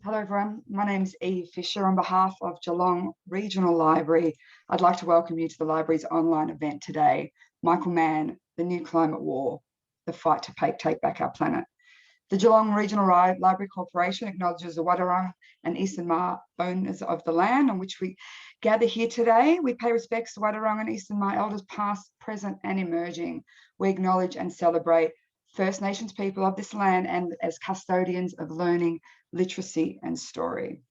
Hello everyone, my name is Eve Fisher. On behalf of Geelong Regional Library, I'd like to welcome you to the library's online event today, E Mann, The New Climate War, the fight to take back our planet. The Geelong Regional Library Corporation acknowledges the Wadawurrung and Eastern Ma owners of the land on which we gather here today. We pay respects to Wadawurrung and Eastern Ma elders past, present and emerging. We acknowledge and celebrate First Nations people of this land and as custodians of learning, literacy and story.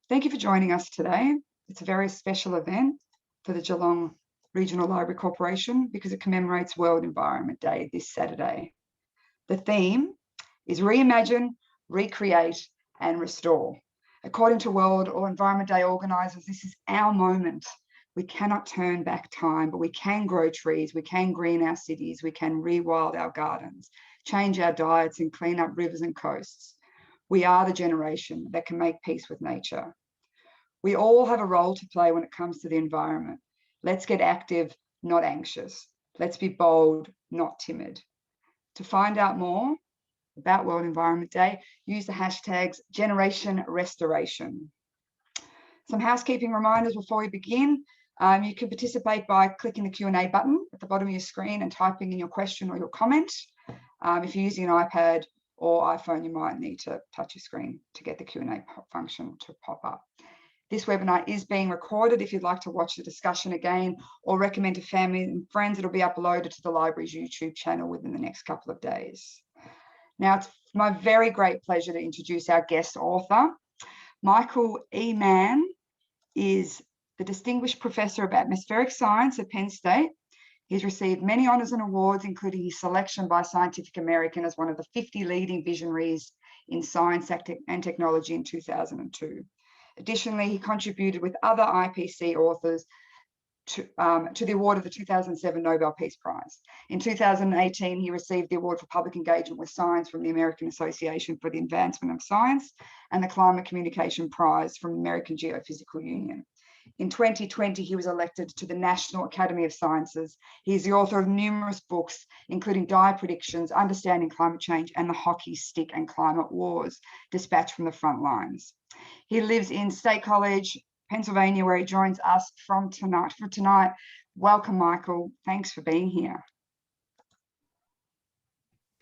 Thank you for joining us today. It's a very special event for the Geelong Regional Library Corporation because it commemorates World Environment Day this Saturday. The theme is Reimagine, Recreate and Restore. According to World Environment Day organisers, this is our moment. We cannot turn back time, but we can grow trees, we can green our cities, we can rewild our gardens, change our diets and clean up rivers and coasts. We are the generation that can make peace with nature. We all have a role to play when it comes to the environment. Let's get active, not anxious. Let's be bold, not timid. To find out more about World Environment Day, use the hashtags Generation Restoration. Some housekeeping reminders before we begin. You can participate by clicking the Q&A button at the bottom of your screen and typing in your question or your comment. If you're using an iPad or iPhone, you might need to touch your screen to get the Q&A function to pop up. This webinar is being recorded. If you'd like to watch the discussion again or recommend to family and friends, it'll be uploaded to the library's YouTube channel within the next couple of days. Now, it's my very great pleasure to introduce our guest author. E Mann is the Distinguished Professor of Atmospheric Science at Penn State. He's received many honours and awards, including his selection by Scientific American as one of the 50 leading visionaries in science and technology in 2002. Additionally, he contributed with other IPC authors to the award of the 2007 Nobel Peace Prize. In 2018, he received the award for public engagement with science from the American Association for the Advancement of Science and the Climate Communication Prize from the American Geophysical Union. In 2020, he was elected to the National Academy of Sciences. He is the author of numerous books, including Dire Predictions, Understanding Climate Change, and The Hockey Stick and Climate Wars, Dispatched from the Front Lines. He lives in State College, Pennsylvania, where he joins us from tonight. Welcome, Michael. Thanks for being here.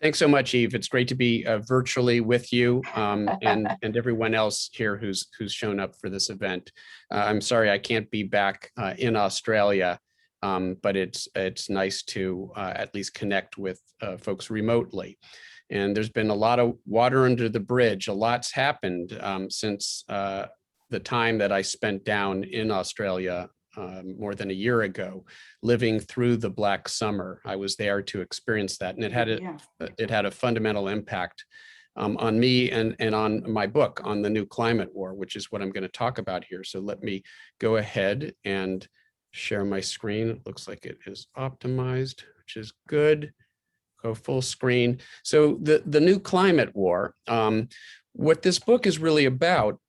Thanks so much, Eve. It's great to be virtually with you and everyone else here who's shown up for this event. I'm sorry I can't be back in Australia, but it's nice to at least connect with folks remotely. And there's been a lot of water under the bridge. A lot's happened since the time that I spent down in Australia more than a year ago, living through the Black Summer. I was there to experience that, and it had a fundamental impact on me and on my book on the new climate war, which is what I'm going to talk about here. So let me go ahead and share my screen. It looks like it is optimized, which is good. Go full screen. So the new climate war, what this book is really about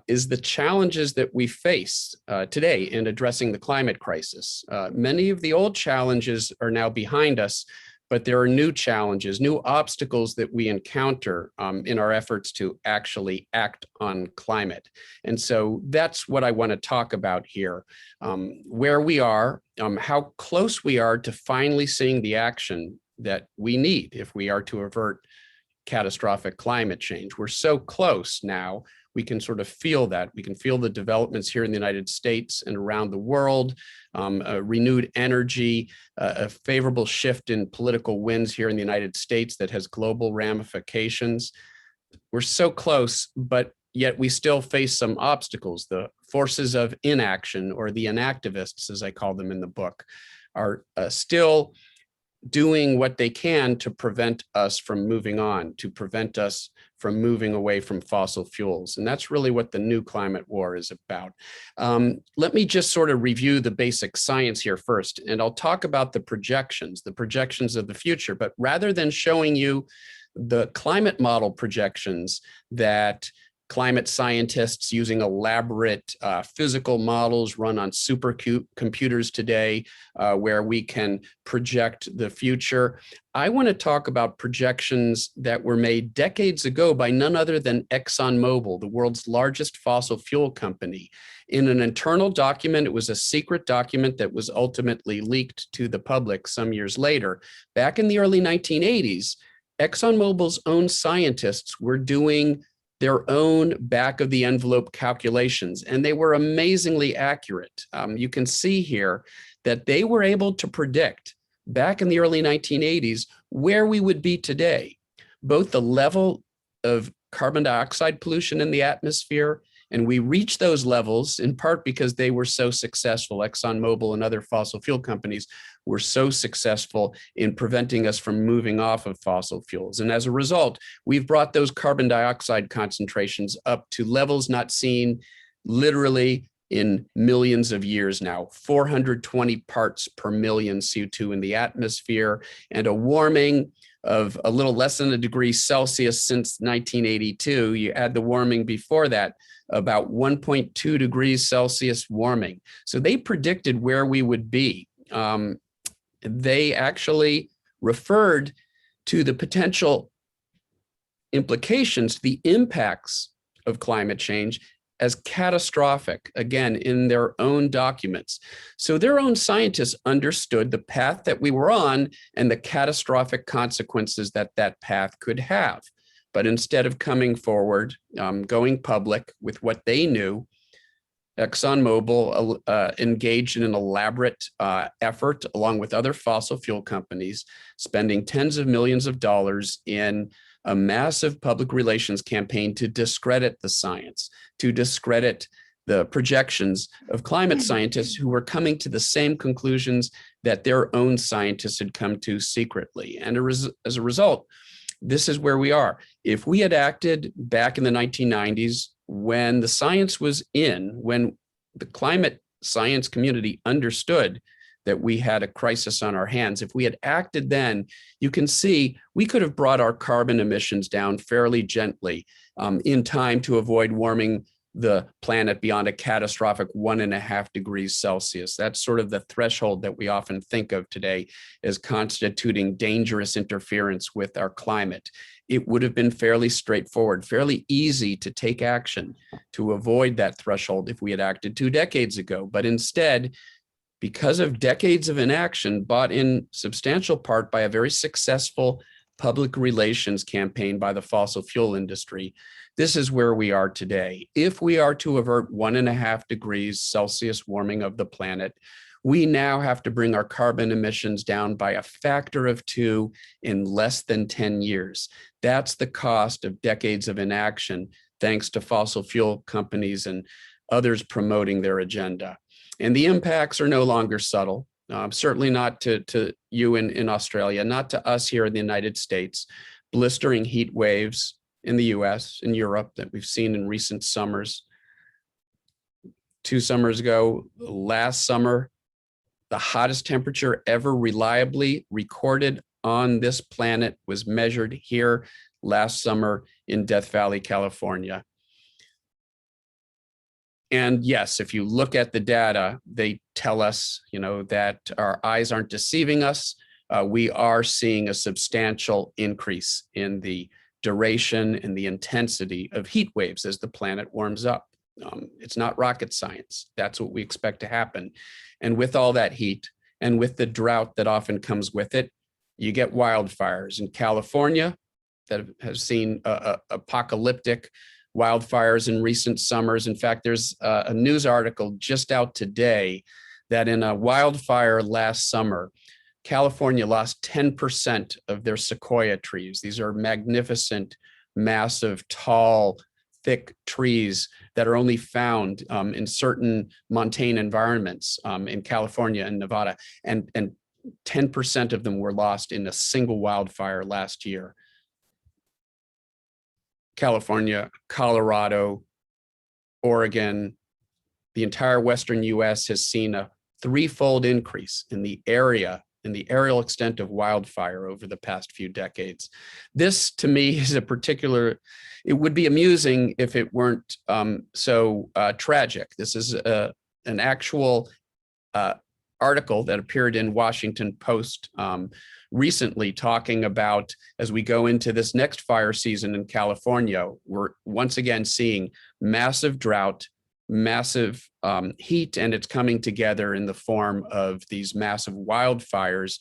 is the challenges that we face today in addressing the climate crisis. Many of the old challenges are now behind us, but there are new challenges, new obstacles that we encounter in our efforts to actually act on climate. And so that's what I want to talk about here, where we are, how close we are to finally seeing the action that we need if we are to avert catastrophic climate change. We're so close now. We can sort of feel that. We can feel the developments here in the United States and around the world, renewed energy, a favorable shift in political winds here in the United States that has global ramifications. We're so close, but yet we still face some obstacles. The forces of inaction, or the inactivists, as I call them in the book, are still doing what they can to prevent us from moving on, to prevent us from moving away from fossil fuels. And that's really what the new climate war is about. Let me just sort of review the basic science here first, and I'll talk about the projections of the future. But rather than showing you the climate model projections that climate scientists using elaborate physical models run on supercomputers today, where we can project the future. I want to talk about projections that were made decades ago by none other than ExxonMobil, the world's largest fossil fuel company. In an internal document, it was a secret document that was ultimately leaked to the public some years later. Back in the early 1980s, ExxonMobil's own scientists were doing their own back of the envelope calculations, and they were amazingly accurate. You can see here that they were able to predict back in the early 1980s where we would be today, both the level of carbon dioxide pollution in the atmosphere, and we reached those levels in part because they were so successful. ExxonMobil and other fossil fuel companies were so successful in preventing us from moving off of fossil fuels. And as a result, we've brought those carbon dioxide concentrations up to levels not seen literally in millions of years now, 420 parts per million CO2 in the atmosphere, and a warming of a little less than a degree Celsius since 1982. You add the warming before that, about 1.2 degrees Celsius warming. So they predicted where we would be. They actually referred to the potential implications, the impacts of climate change as catastrophic, again, in their own documents. So their own scientists understood the path that we were on and the catastrophic consequences that that path could have. But instead of coming forward, going public with what they knew, ExxonMobil engaged in an elaborate effort, along with other fossil fuel companies, spending tens of millions of dollars in a massive public relations campaign to discredit the science, to discredit the projections of climate scientists who were coming to the same conclusions that their own scientists had come to secretly. And as a result, this is where we are. If we had acted back in the 1990s, when the science was in, when the climate science community understood that we had a crisis on our hands, if we had acted then, you can see we could have brought our carbon emissions down fairly gently in time to avoid warming the planet beyond a catastrophic 1.5 degrees Celsius. That's sort of the threshold that we often think of today as constituting dangerous interference with our climate. It would have been fairly straightforward, fairly easy to take action to avoid that threshold if we had acted 2 decades ago. But instead, because of decades of inaction, bought in substantial part by a very successful public relations campaign by the fossil fuel industry, this is where we are today. If we are to avert 1.5 degrees Celsius warming of the planet, we now have to bring our carbon emissions down by a factor of 2 in less than 10 years. That's the cost of decades of inaction, thanks to fossil fuel companies and others promoting their agenda. And the impacts are no longer subtle, certainly not to you in Australia, not to us here in the United States. Blistering heat waves in the US and Europe that we've seen in recent summers. 2 summers ago, last summer, the hottest temperature ever reliably recorded on this planet was measured here last summer in Death Valley, California. And yes, if you look at the data, they tell us, that our eyes aren't deceiving us. We are seeing a substantial increase in the duration and the intensity of heat waves as the planet warms up. It's not rocket science. That's what we expect to happen. And with all that heat and with the drought that often comes with it, you get wildfires in California that have seen apocalyptic wildfires in recent summers. In fact, there's a news article just out today that in a wildfire last summer, California lost 10% of their sequoia trees. These are magnificent, massive, tall, thick trees that are only found in certain montane environments in California and Nevada. And 10% of them were lost in a single wildfire last year. California, Colorado, Oregon, the entire Western US has seen a 3-fold increase in the area and the aerial extent of wildfire over the past few decades. This, to me, is it would be amusing if it weren't so tragic. This is an actual article that appeared in Washington Post recently, talking about, as we go into this next fire season in California, we're once again seeing massive drought, massive heat, and it's coming together in the form of these massive wildfires.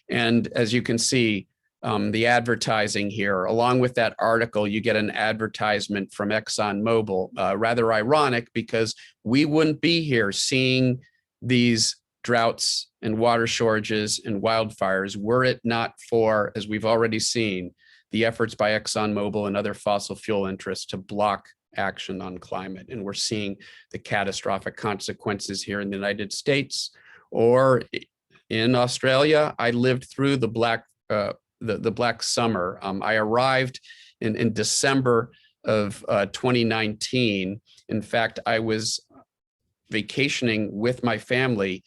And as you can see, the advertising here, along with that article, you get an advertisement from ExxonMobil, rather ironic, because we wouldn't be here seeing these droughts and water shortages and wildfires were it not for, as we've already seen, the efforts by ExxonMobil and other fossil fuel interests to block action on climate. And we're seeing the catastrophic consequences here in the United States or in Australia. I lived through the Black Summer. I arrived in December of 2019. In fact, I was vacationing with my family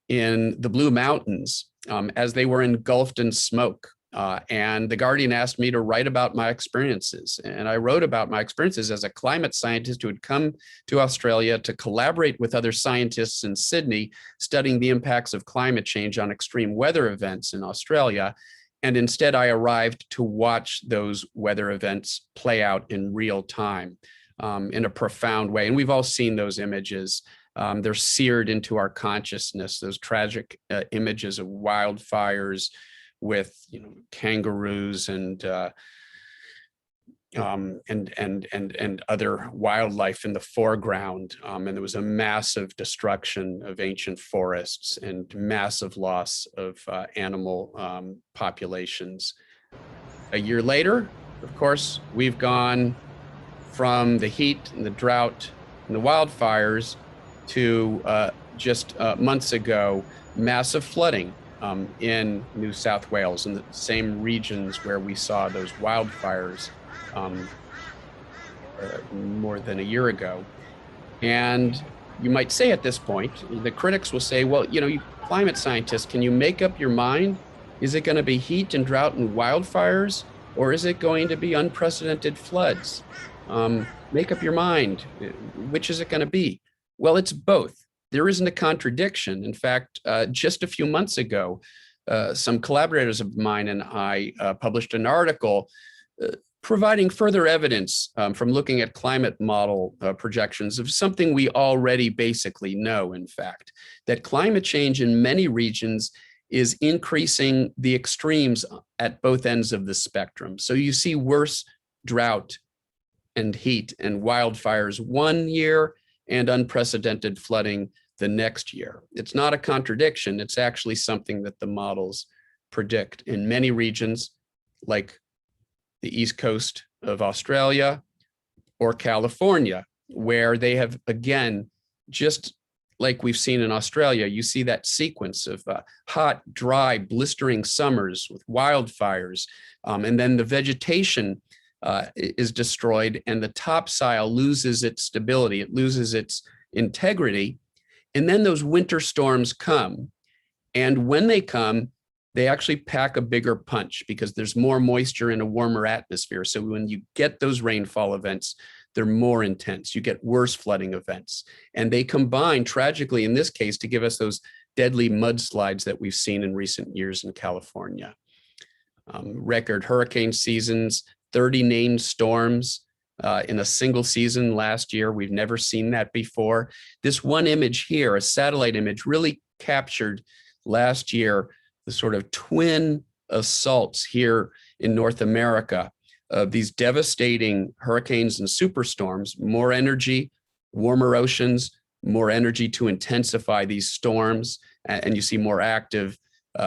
in the Blue Mountains as they were engulfed in smoke. And The Guardian asked me to write about my experiences. And I wrote about my experiences as a climate scientist who had come to Australia to collaborate with other scientists in Sydney, studying the impacts of climate change on extreme weather events in Australia. And instead, I arrived to watch those weather events play out in real time in a profound way. And we've all seen those images. They're seared into our consciousness, those tragic images of wildfires with, kangaroos and other wildlife in the foreground. And there was a massive destruction of ancient forests and massive loss of animal populations. A year later, of course, we've gone from the heat and the drought and the wildfires to just months ago, massive flooding in New South Wales, in the same regions where we saw those wildfires more than a year ago. And you might say at this point, the critics will say, well, you climate scientists, can you make up your mind? Is it going to be heat and drought and wildfires, or is it going to be unprecedented floods? Make up your mind. Which is it going to be? Well, it's both. There isn't a contradiction. In fact, just a few months ago, some collaborators of mine and I published an article providing further evidence from looking at climate model projections of something we already basically know, in fact, that climate change in many regions is increasing the extremes at both ends of the spectrum. So you see worse drought and heat and wildfires one year and unprecedented flooding the next year. It's not a contradiction. It's actually something that the models predict in many regions, like the East Coast of Australia or California, where they have, again, just like we've seen in Australia, you see that sequence of hot, dry, blistering summers with wildfires, and then the vegetation is destroyed and the topsoil loses its stability, it loses its integrity. And then those winter storms come. And when they come, they actually pack a bigger punch because there's more moisture in a warmer atmosphere. So when you get those rainfall events, they're more intense. You get worse flooding events. And they combine, tragically in this case, to give us those deadly mudslides that we've seen in recent years in California. Record hurricane seasons, 30 named storms in a single season last year. We've never seen that before. This one image here, a satellite image, really captured last year the sort of twin assaults here in North America of these devastating hurricanes and superstorms, more energy, warmer oceans, more energy to intensify these storms, and you see more active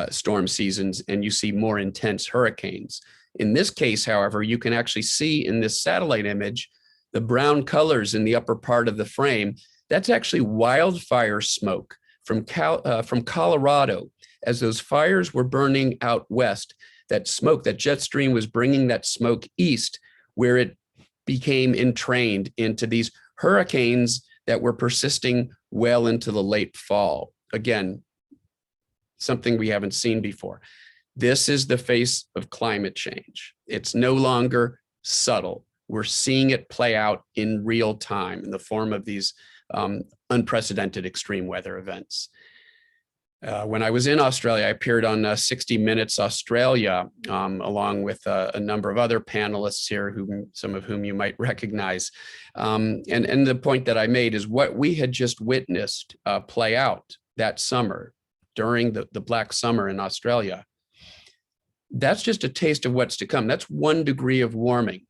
storm seasons, and you see more intense hurricanes. In this case, however, you can actually see in this satellite image, the brown colors in the upper part of the frame, that's actually wildfire smoke from Colorado. As those fires were burning out west, that smoke, that jet stream was bringing that smoke east, where it became entrained into these hurricanes that were persisting well into the late fall. Again, something we haven't seen before. This is the face of climate change. It's no longer subtle. We're seeing it play out in real time in the form of these unprecedented extreme weather events. When I was in Australia, I appeared on 60 Minutes Australia, along with a number of other panelists here, some of whom you might recognize. And the point that I made is what we had just witnessed play out that summer during the Black Summer in Australia. That's just a taste of what's to come. That's 1 degree of warming.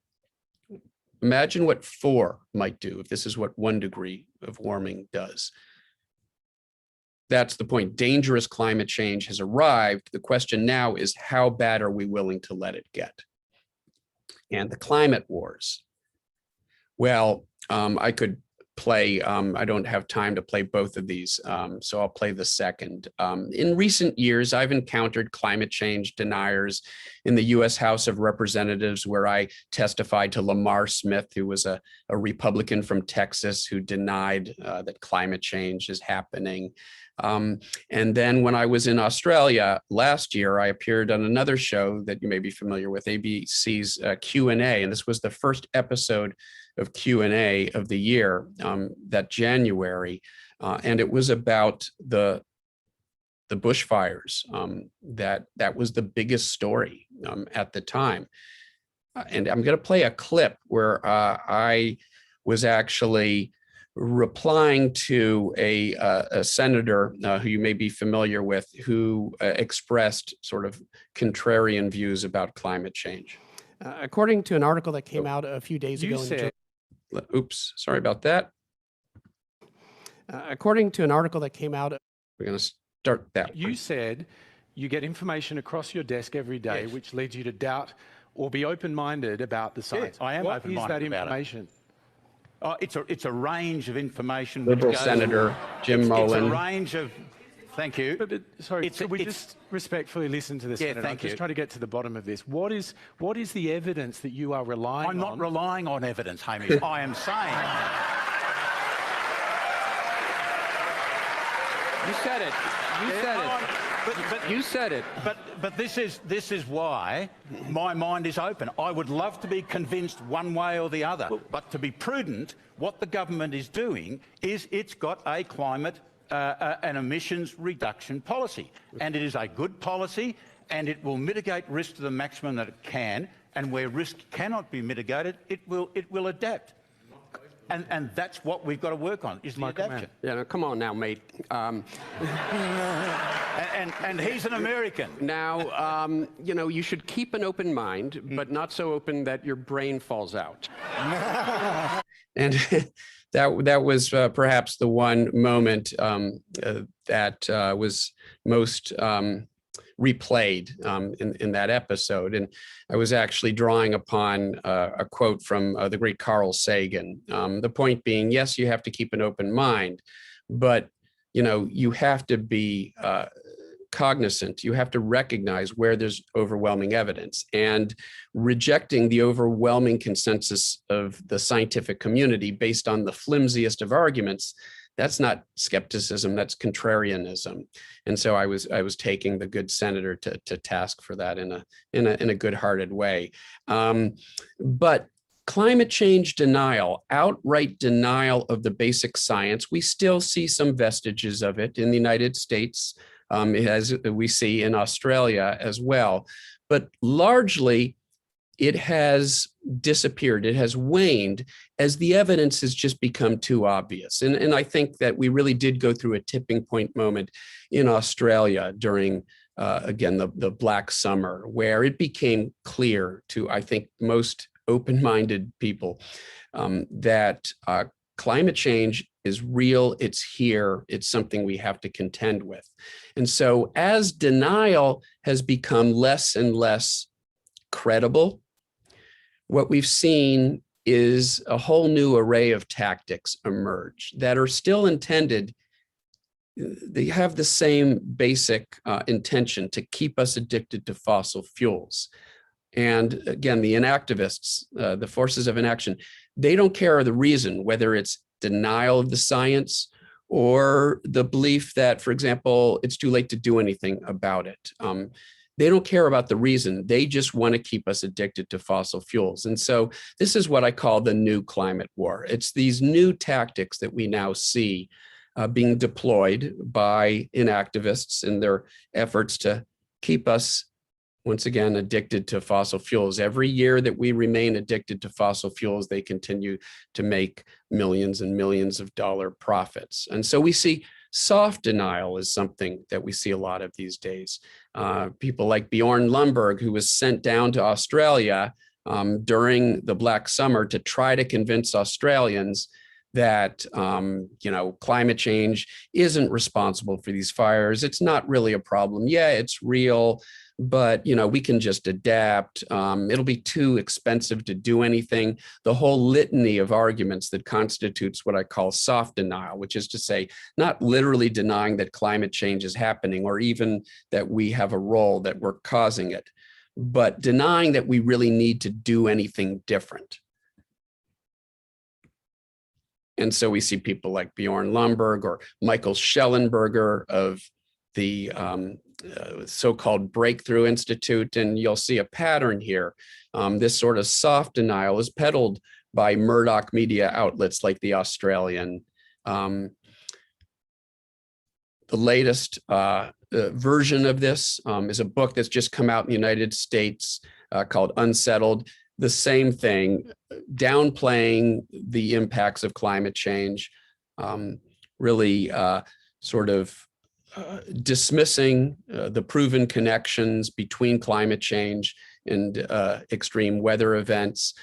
Imagine what 4 might do if this is what 1 degree of warming does. That's the point. Dangerous climate change has arrived. The question now is, how bad are we willing to let it get? And the climate wars. Well, I could play, I don't have time to play both of these, so I'll play the second. In recent years, I've encountered climate change deniers in the US House of Representatives, where I testified to Lamar Smith, who was a Republican from Texas who denied that climate change is happening. And then when I was in Australia last year, I appeared on another show that you may be familiar with, ABC's Q&A, and this was the first episode of Q&A of the year, that January, and it was about the bushfires. That was the biggest story at the time. And I'm going to play a clip where I was actually replying to a senator who you may be familiar with, who expressed sort of contrarian views about climate change. According to an article that came out a few days ago, oops, sorry about that. According to an article that came out, we're going to start that. You said you get information across your desk every day, yes, which leads you to doubt or be open-minded about the science. Yes, I am open-minded. What is that information? It's a range of information. Liberal Senator Jim Mullen. It's a range of. Thank you. But sorry, could we just respectfully listen to this? Yeah, thank you. Just try to get to the bottom of this. What is the evidence that you are relying on? I'm not relying on evidence, Hamish. I am saying. You said it. You said it. But you said it. But this is why my mind is open. I would love to be convinced one way or the other. But to be prudent, what the government is doing is it's got a climate an emissions reduction policy, and it is a good policy, and it will mitigate risk to the maximum that it can. And where risk cannot be mitigated, it will adapt. And that's what we've got to work on, is the adaptation. Yeah, no, come on now, mate. And he's an American. Now, you know, you should keep an open mind, but not so open that your brain falls out. And that was perhaps the one moment that was most replayed in that episode. And I was actually drawing upon a quote from the great Carl Sagan. The point being, yes, you have to keep an open mind, but you know, you have to be cognizant. You have to recognize where there's overwhelming evidence, and rejecting the overwhelming consensus of the scientific community based on the flimsiest of arguments. That's not skepticism, that's contrarianism. And so I was taking the good senator to task for that in a good-hearted way. But climate change denial, outright denial of the basic science, we still see some vestiges of it in the United States, as we see in Australia as well. But largely, it has disappeared, it has waned as the evidence has just become too obvious. And I think that we really did go through a tipping point moment in Australia during, again, the Black Summer, where it became clear to, I think, most open-minded people that climate change is real, it's here, it's something we have to contend with. And so as denial has become less and less credible, what we've seen is a whole new array of tactics emerge that are still intended, they have the same basic intention to keep us addicted to fossil fuels. And again, the inactivists, the forces of inaction, they don't care the reason, whether it's denial of the science or the belief that, for example, it's too late to do anything about it. They don't care about the reason. They just want to keep us addicted to fossil fuels. And so this is what I call the new climate war. It's these new tactics that we now see being deployed by inactivists in their efforts to keep us, once again, addicted to fossil fuels. Every year that we remain addicted to fossil fuels, they continue to make millions and millions of dollar profits. And so we see soft denial is something that we see a lot of these days. People like Bjorn Lundberg, who was sent down to Australia during the Black Summer to try to convince Australians that climate change isn't responsible for these fires. It's not really a problem. Yeah, it's real, but we can just adapt. It'll be too expensive to do anything. The whole litany of arguments that constitutes what I call soft denial, which is to say, not literally denying that climate change is happening or even that we have a role, that we're causing it, but denying that we really need to do anything different. And so we see people like Bjorn Lundberg or Michael Schellenberger of the so-called Breakthrough Institute, and you'll see a pattern here. This sort of soft denial is peddled by Murdoch media outlets like The Australian. The latest version of this is a book that's just come out in the United States called Unsettled. The same thing, downplaying the impacts of climate change, really sort of dismissing the proven connections between climate change and extreme weather events,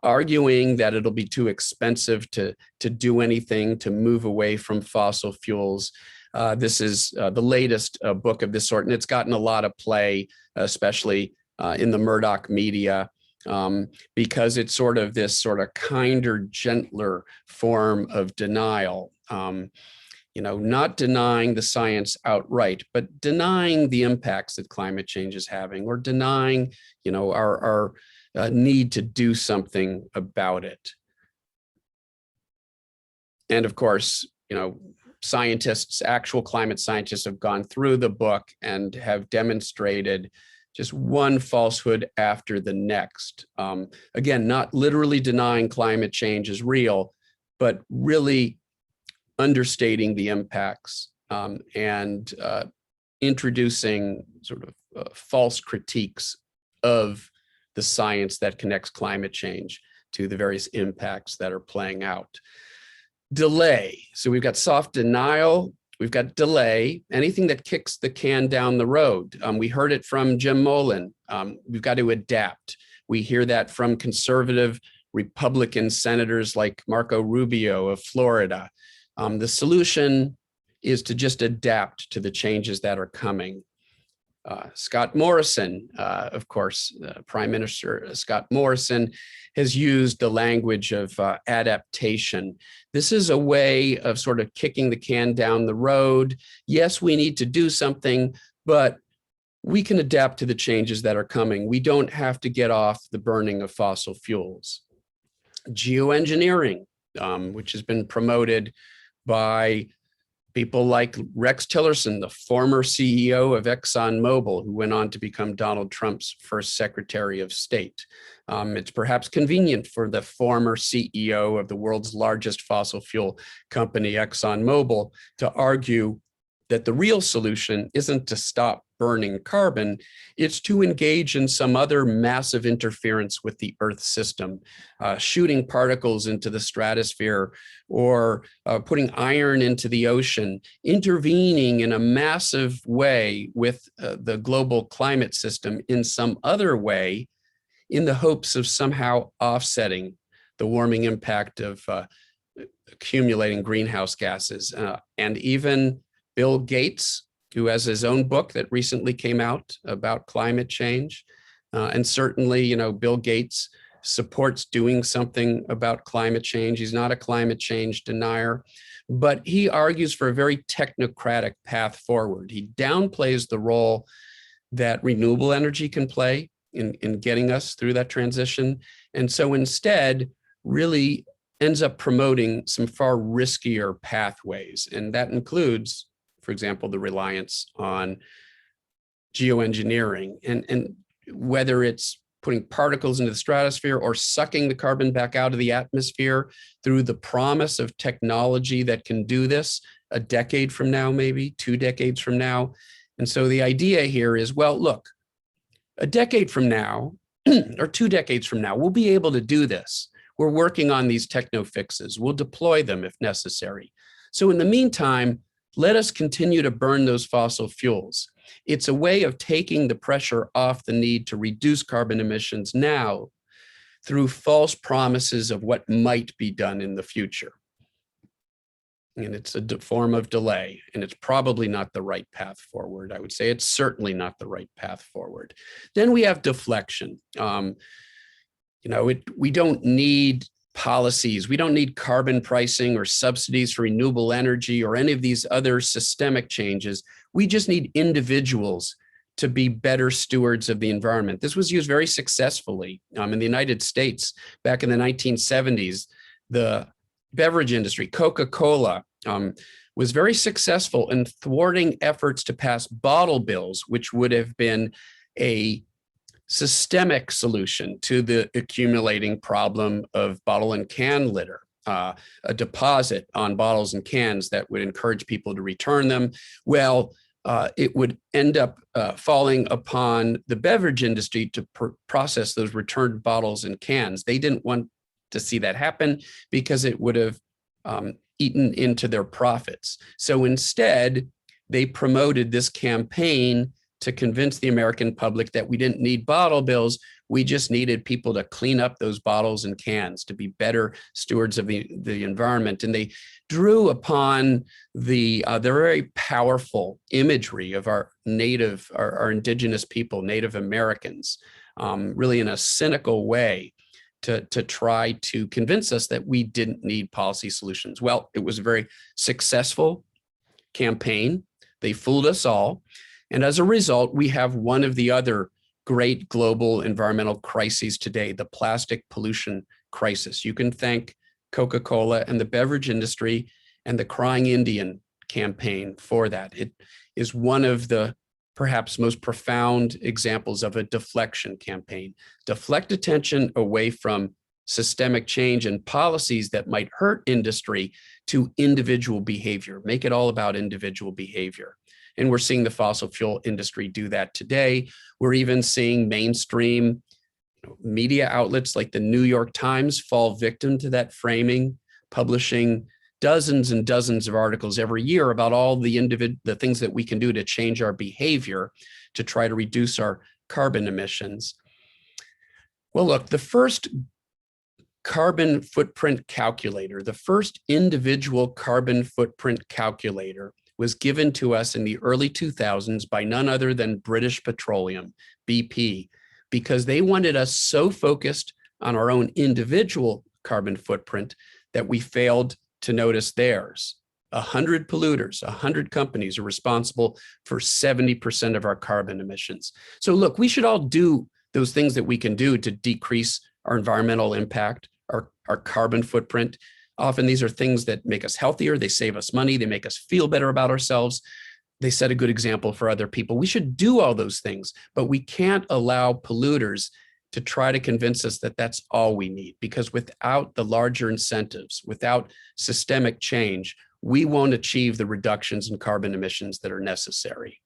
arguing that it'll be too expensive to do anything to move away from fossil fuels. This is the latest book of this sort, and it's gotten a lot of play, especially in the Murdoch media, because it's sort of this sort of kinder, gentler form of denial. Not denying the science outright, but denying the impacts that climate change is having, or denying, our need to do something about it. And of course, scientists, actual climate scientists, have gone through the book and have demonstrated just one falsehood after the next. Again, not literally denying climate change is real, but really understating the impacts and introducing sort of false critiques of the science that connects climate change to the various impacts that are playing out. Delay. So we've got soft denial, we've got delay, anything that kicks the can down the road. We heard it from Jim Mullen. We've got to adapt. We hear that from conservative Republican senators like Marco Rubio of Florida. The solution is to just adapt to the changes that are coming. Scott Morrison, of course, Prime Minister Scott Morrison has used the language of adaptation. This is a way of sort of kicking the can down the road. Yes, we need to do something, but we can adapt to the changes that are coming. We don't have to get off the burning of fossil fuels. Geoengineering, which has been promoted by people like Rex Tillerson, the former CEO of ExxonMobil, who went on to become Donald Trump's first Secretary of State. It's perhaps convenient for the former CEO of the world's largest fossil fuel company, ExxonMobil, to argue that the real solution isn't to stop burning carbon, it's to engage in some other massive interference with the Earth system, shooting particles into the stratosphere or putting iron into the ocean, intervening in a massive way with the global climate system in some other way in the hopes of somehow offsetting the warming impact of accumulating greenhouse gases. And even Bill Gates, who has his own book that recently came out about climate change. And certainly, Bill Gates supports doing something about climate change. He's not a climate change denier, but he argues for a very technocratic path forward. He downplays the role that renewable energy can play in getting us through that transition. And so instead, really ends up promoting some far riskier pathways. And that includes, for example, the reliance on geoengineering, and whether it's putting particles into the stratosphere or sucking the carbon back out of the atmosphere through the promise of technology that can do this a decade from now, maybe 2 decades from now. And so the idea here is, well, look, a decade from now or 2 decades from now, we'll be able to do this. We're working on these techno fixes. We'll deploy them if necessary. So in the meantime, let us continue to burn those fossil fuels. It's a way of taking the pressure off the need to reduce carbon emissions now through false promises of what might be done in the future. And it's a form of delay, and it's probably not the right path forward. I would say it's certainly not the right path forward. Then we have deflection. We don't need policies. We don't need carbon pricing or subsidies for renewable energy or any of these other systemic changes. We just need individuals to be better stewards of the environment. This was used very successfully in the United States back in the 1970s. The beverage industry, Coca-Cola, was very successful in thwarting efforts to pass bottle bills, which would have been a systemic solution to the accumulating problem of bottle and can litter, a deposit on bottles and cans that would encourage people to return them. Well, it would end up falling upon the beverage industry to process those returned bottles and cans. They didn't want to see that happen because it would have eaten into their profits. So instead, they promoted this campaign to convince the American public that we didn't need bottle bills. We just needed people to clean up those bottles and cans, to be better stewards of the environment. And they drew upon the very powerful imagery of our indigenous people, Native Americans, really in a cynical way to try to convince us that we didn't need policy solutions. Well, it was a very successful campaign. They fooled us all. And as a result, we have one of the other great global environmental crises today, the plastic pollution crisis. You can thank Coca-Cola and the beverage industry and the Crying Indian campaign for that. It is one of the perhaps most profound examples of a deflection campaign. Deflect attention away from systemic change and policies that might hurt industry to individual behavior. Make it all about individual behavior. And we're seeing the fossil fuel industry do that today. We're even seeing mainstream media outlets like the New York Times fall victim to that framing, publishing dozens and dozens of articles every year about all the things that we can do to change our behavior to try to reduce our carbon emissions. Well, look, the first carbon footprint calculator, the first individual carbon footprint calculator was given to us in the early 2000s by none other than British Petroleum, BP, because they wanted us so focused on our own individual carbon footprint that we failed to notice theirs. 100 polluters, 100 companies are responsible for 70% of our carbon emissions. So look, we should all do those things that we can do to decrease our environmental impact, our carbon footprint. Often these are things that make us healthier, they save us money, they make us feel better about ourselves. They set a good example for other people. We should do all those things, but we can't allow polluters to try to convince us that that's all we need, because without the larger incentives, without systemic change, we won't achieve the reductions in carbon emissions that are necessary.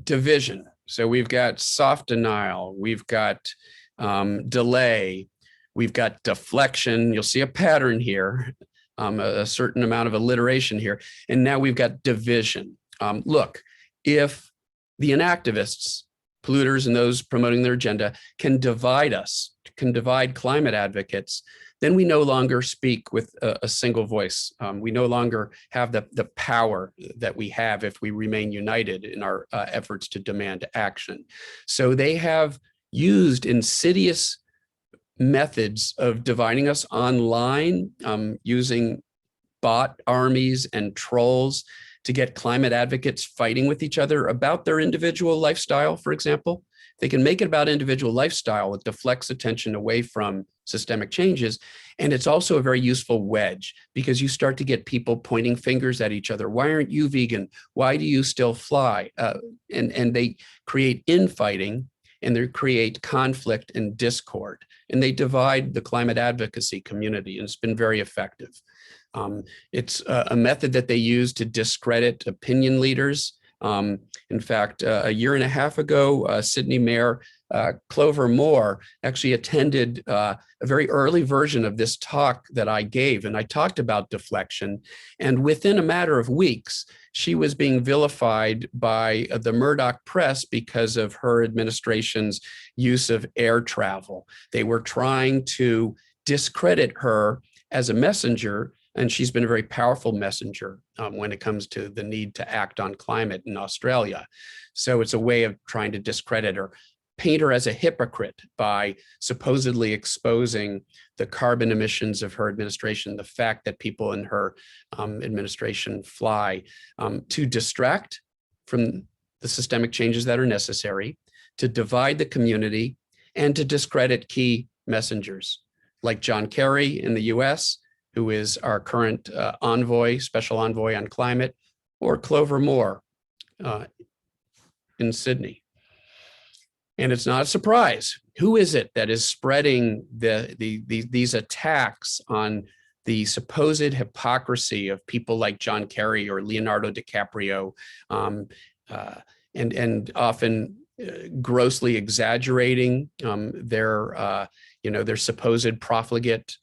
Division. So we've got soft denial, we've got delay, we've got deflection. You'll see a pattern here, a certain amount of alliteration here. And now we've got division. Look, if the inactivists, polluters, and those promoting their agenda can divide us, can divide climate advocates, then we no longer speak with a single voice. We no longer have the power that we have if we remain united in our efforts to demand action. So they have used insidious methods of dividing us online, using bot armies and trolls to get climate advocates fighting with each other about their individual lifestyle, for example. They can make it about individual lifestyle. It deflects attention away from systemic changes. And it's also a very useful wedge because you start to get people pointing fingers at each other. Why aren't you vegan? Why do you still fly? And they create infighting, and they create conflict and discord. And they divide the climate advocacy community, and it's been very effective. It's a method that they use to discredit opinion leaders. In fact, a year and a half ago, Sydney Mayor Clover Moore actually attended a very early version of this talk that I gave, and I talked about deflection. And within a matter of weeks, she was being vilified by the Murdoch press because of her administration's use of air travel. They were trying to discredit her as a messenger, and she's been a very powerful messenger when it comes to the need to act on climate in Australia. So it's a way of trying to discredit her, paint her as a hypocrite by supposedly exposing the carbon emissions of her administration, the fact that people in her administration fly, to distract from the systemic changes that are necessary, to divide the community, and to discredit key messengers like John Kerry in the US, who is our current envoy, special envoy on climate, or Clover Moore in Sydney. And it's not a surprise. Who is it that is spreading these attacks on the supposed hypocrisy of people like John Kerry or Leonardo DiCaprio, and often grossly exaggerating their supposed profligate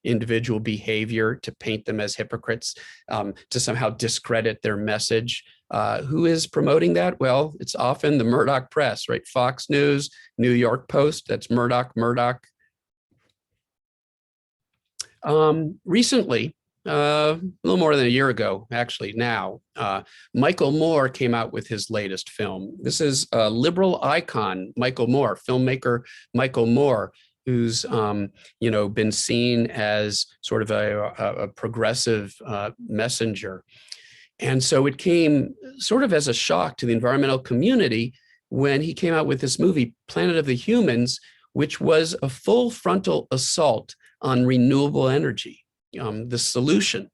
individual behavior to paint them as hypocrites, to somehow discredit their message? Who is promoting that? Well, it's often the Murdoch press, right? Fox News, New York Post, that's Murdoch. Recently, a little more than a year ago, actually now, Michael Moore came out with his latest film. This is a liberal icon, Michael Moore, filmmaker Michael Moore, who's been seen as sort of a progressive messenger. And so it came sort of as a shock to the environmental community when he came out with this movie, Planet of the Humans, which was a full frontal assault on renewable energy, the solution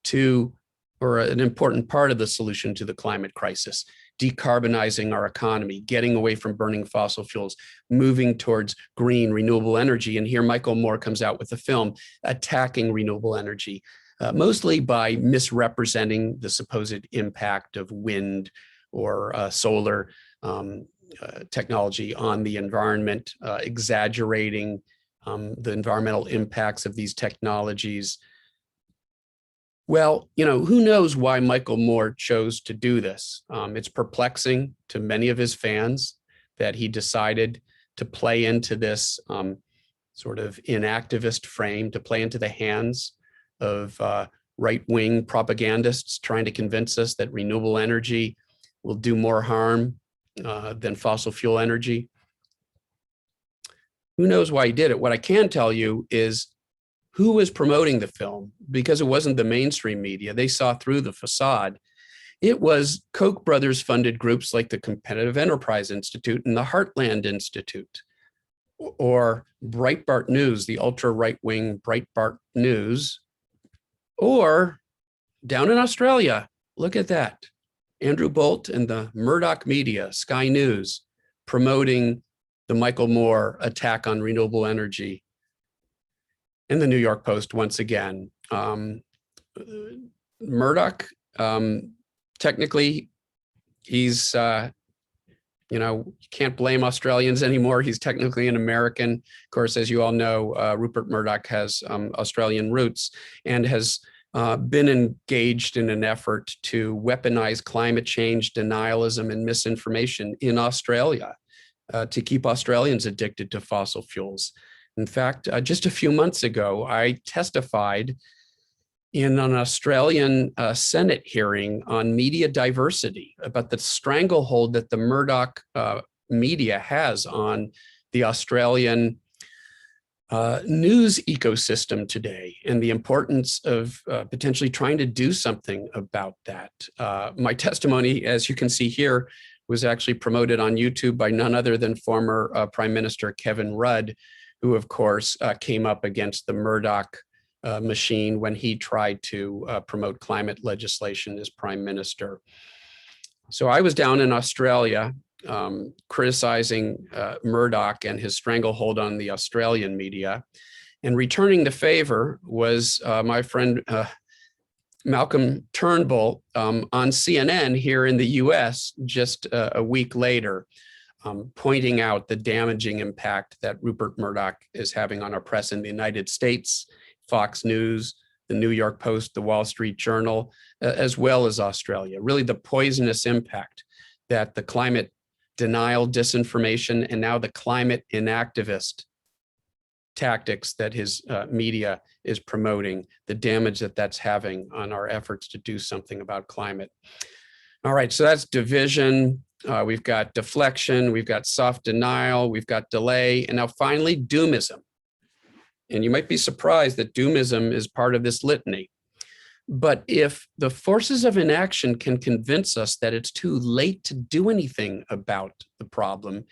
to, or an important part of the solution to the climate crisis, decarbonizing our economy, getting away from burning fossil fuels, moving towards green renewable energy. And here Michael Moore comes out with a film attacking renewable energy, mostly by misrepresenting the supposed impact of wind or solar technology on the environment, exaggerating the environmental impacts of these technologies. Well, who knows why Michael Moore chose to do this? It's perplexing to many of his fans that he decided to play into this sort of inactivist frame, to play into the hands of right-wing propagandists trying to convince us that renewable energy will do more harm than fossil fuel energy. Who knows why he did it? What I can tell you is who was promoting the film, because it wasn't the mainstream media. They saw through the facade. It was Koch brothers funded groups like the Competitive Enterprise Institute and the Heartland Institute, or Breitbart News, the ultra right-wing Breitbart News, or down in Australia, look at that. Andrew Bolt and the Murdoch media, Sky News, promoting the Michael Moore attack on renewable energy. And the New York Post, once again. Murdoch, technically, he's, you can't blame Australians anymore. He's technically an American. Of course, as you all know, Rupert Murdoch has Australian roots and has been engaged in an effort to weaponize climate change, denialism, and misinformation in Australia to keep Australians addicted to fossil fuels. In fact, just a few months ago, I testified in an Australian Senate hearing on media diversity about the stranglehold that the Murdoch media has on the Australian news ecosystem today and the importance of potentially trying to do something about that. My testimony, as you can see here, was actually promoted on YouTube by none other than former Prime Minister Kevin Rudd, who of course came up against the Murdoch machine when he tried to promote climate legislation as Prime Minister. So I was down in Australia criticizing Murdoch and his stranglehold on the Australian media. And returning the favor was my friend Malcolm Turnbull on CNN here in the US just a week later, pointing out the damaging impact that Rupert Murdoch is having on our press in the United States, Fox News, the New York Post, the Wall Street Journal, as well as Australia. Really the poisonous impact that the climate denial, disinformation, and now the climate inactivist tactics that his media is promoting, the damage that that's having on our efforts to do something about climate. All right, so that's division. We've got deflection, we've got soft denial, we've got delay, and now finally doomism. And you might be surprised that doomism is part of this litany. But if the forces of inaction can convince us that it's too late to do anything about the problem,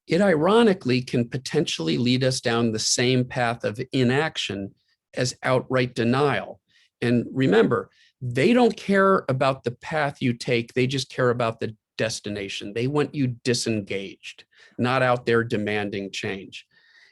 it ironically can potentially lead us down the same path of inaction as outright denial. And remember, they don't care about the path you take, they just care about the destination. They want you disengaged, not out there demanding change.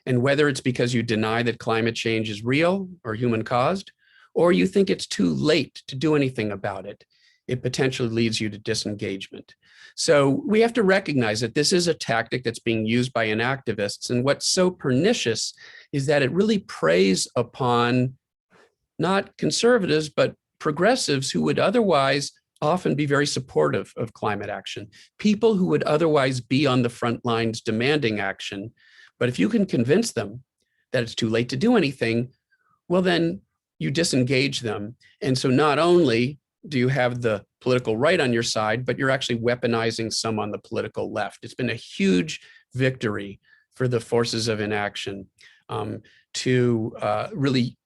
And whether it's because you deny that climate change is real or human caused, or you think it's too late to do anything about it, it potentially leads you to disengagement. So we have to recognize that this is a tactic that's being used by inactivists. And what's so pernicious is that it really preys upon not conservatives, but progressives who would otherwise often be very supportive of climate action, people who would otherwise be on the front lines demanding action. But if you can convince them that it's too late to do anything, well, then you disengage them. And so not only do you have the political right on your side, but you're actually weaponizing some on the political left. It's been a huge victory for the forces of inaction to really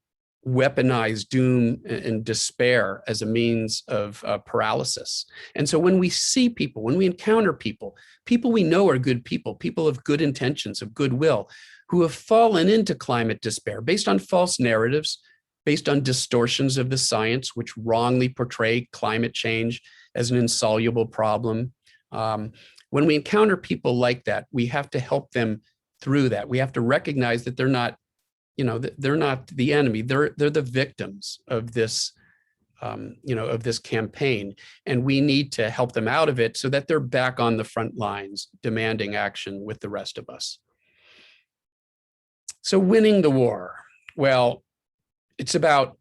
weaponize doom and despair as a means of paralysis. And so when we see people, when we encounter people, people we know are good people of good intentions, of goodwill, who have fallen into climate despair based on false narratives, based on distortions of the science, which wrongly portray climate change as an insoluble problem. When we encounter people like that, we have to help them through that. We have to recognize that they're not, they're not the enemy. They're the victims of this, of this campaign, and we need to help them out of it so that they're back on the front lines, demanding action with the rest of us. So winning the war, well, it's about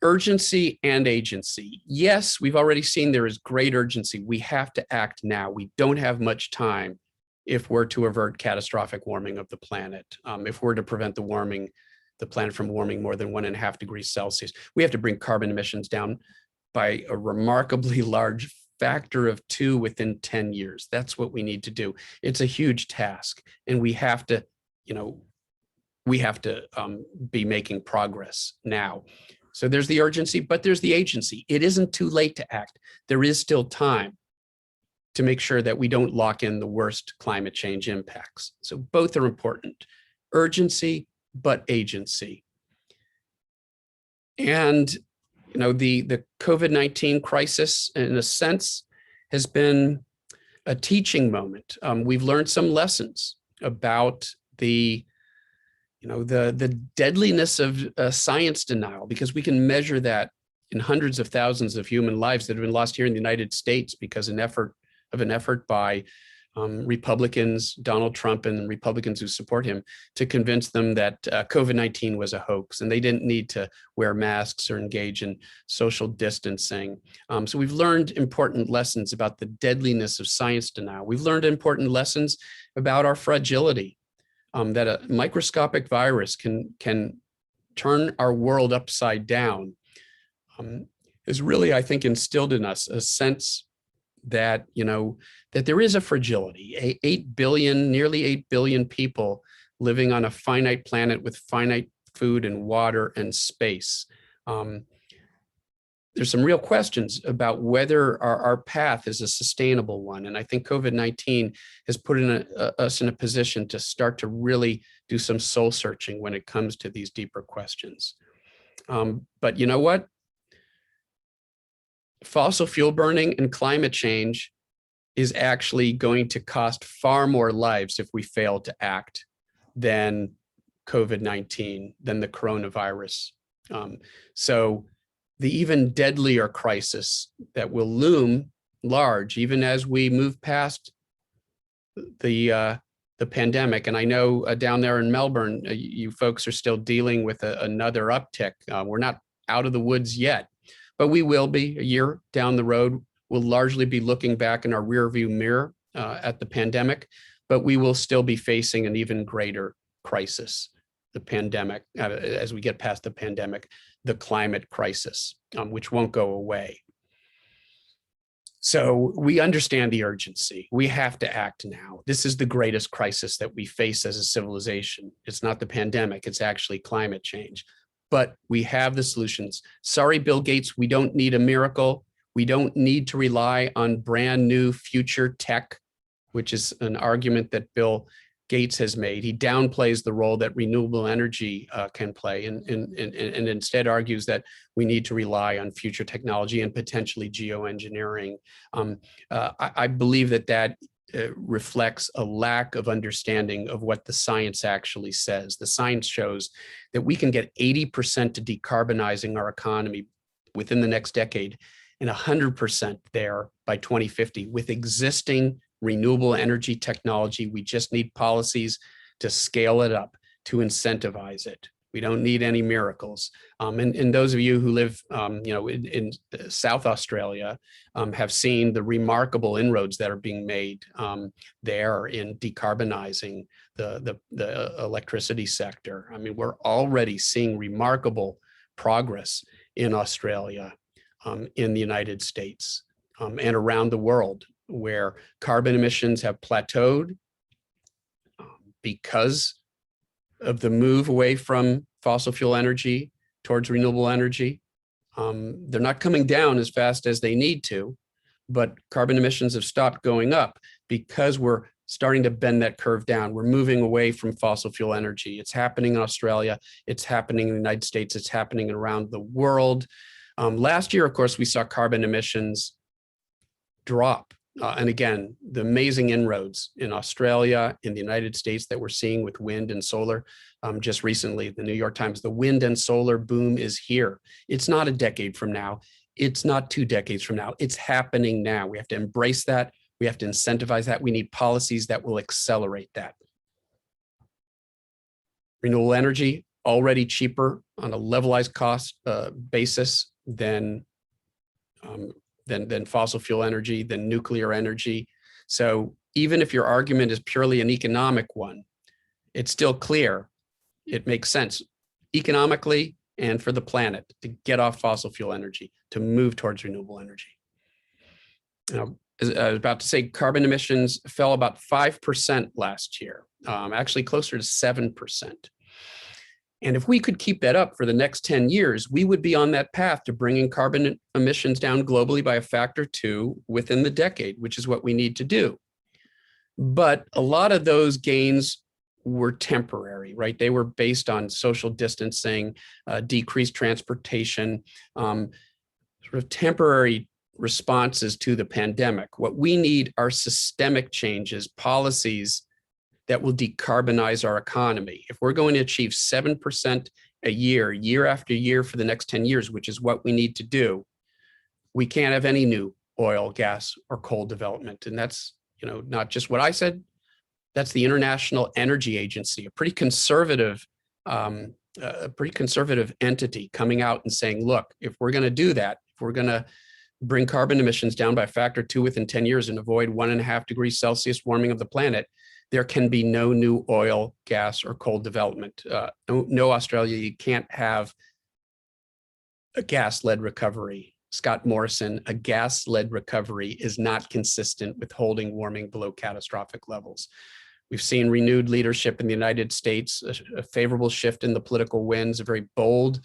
urgency and agency. Yes, we've already seen there is great urgency. We have to act now. We don't have much time if we're to avert catastrophic warming of the planet, if we're to prevent the planet from warming more than 1.5 degrees Celsius. We have to bring carbon emissions down by a remarkably large factor of 2 within 10 years. That's what we need to do. It's a huge task, and we have to, be making progress now. So there's the urgency, but there's the agency. It isn't too late to act. There is still time to make sure that we don't lock in the worst climate change impacts. So both are important, urgency, but agency. And, the COVID-19 crisis, in a sense, has been a teaching moment. We've learned some lessons about the deadliness of science denial, because we can measure that in hundreds of thousands of human lives that have been lost here in the United States because an effort by Republicans, Donald Trump and Republicans who support him, to convince them that COVID-19 was a hoax and they didn't need to wear masks or engage in social distancing. So we've learned important lessons about the deadliness of science denial. We've learned important lessons about our fragility, that a microscopic virus can turn our world upside down, is really, I think, instilled in us a sense that, that there is a fragility. 8 billion, nearly 8 billion people living on a finite planet with finite food and water and space. There's some real questions about whether our path is a sustainable one. And I think COVID-19 has put us in a position to start to really do some soul searching when it comes to these deeper questions. But you know what? Fossil fuel burning and climate change is actually going to cost far more lives if we fail to act than COVID-19, than the coronavirus. So the even deadlier crisis that will loom large, even as we move past the pandemic. And I know down there in Melbourne, you folks are still dealing with another uptick. We're not out of the woods yet, but we will be a year down the road. We'll largely be looking back in our rearview mirror at the pandemic, but we will still be facing an even greater crisis, the pandemic, as we get past the pandemic, the climate crisis, which won't go away. So we understand the urgency. We have to act now. This is the greatest crisis that we face as a civilization. It's not the pandemic, it's actually climate change. But we have the solutions. Sorry, Bill Gates, we don't need a miracle. We don't need to rely on brand new future tech, which is an argument that Bill Gates has made. He downplays the role that renewable energy can play and instead argues that we need to rely on future technology and potentially geoengineering. I believe that reflects a lack of understanding of what the science actually says. The science shows that we can get 80% to decarbonizing our economy within the next decade and 100% there by 2050 with existing renewable energy technology. We just need policies to scale it up, to incentivize it. We don't need any miracles. And those of you who live in South Australia have seen the remarkable inroads that are being made there in decarbonizing the electricity sector. I mean, we're already seeing remarkable progress in Australia, in the United States, and around the world, where carbon emissions have plateaued because of the move away from fossil fuel energy towards renewable energy. They're not coming down as fast as they need to, but carbon emissions have stopped going up because we're starting to bend that curve down. We're moving away from fossil fuel energy. It's happening in Australia. It's happening in the United States. It's happening around the world. Last year, of course, we saw carbon emissions drop. And again, the amazing inroads in Australia, in the United States that we're seeing with wind and solar. Just recently, the New York Times, the wind and solar boom is here. It's not a decade from now. It's not 2 decades from now. It's happening now. We have to embrace that. We have to incentivize that. We need policies that will accelerate that. Renewable energy, already cheaper on a levelized cost basis than fossil fuel energy, than nuclear energy. So even if your argument is purely an economic one, it's still clear. It makes sense economically and for the planet to get off fossil fuel energy, to move towards renewable energy. Now, as I was about to say, carbon emissions fell about 5% last year, actually closer to 7%. And if we could keep that up for the next 10 years, we would be on that path to bringing carbon emissions down globally by a factor 2 within the decade, which is what we need to do. But a lot of those gains were temporary, right? They were based on social distancing, decreased transportation, sort of temporary responses to the pandemic. What we need are systemic changes, policies that will decarbonize our economy. If we're going to achieve 7% a year, year after year for the next 10 years, which is what we need to do, we can't have any new oil, gas, or coal development. And that's, not just what I said, that's the International Energy Agency, a pretty conservative entity coming out and saying, look, if we're going to do that, if we're going to bring carbon emissions down by a factor 2 within 10 years and avoid 1.5 degrees Celsius warming of the planet, there can be no new oil, gas, or coal development. No, Australia, you can't have a gas-led recovery. Scott Morrison, a gas-led recovery is not consistent with holding warming below catastrophic levels. We've seen renewed leadership in the United States, a favorable shift in the political winds, a very bold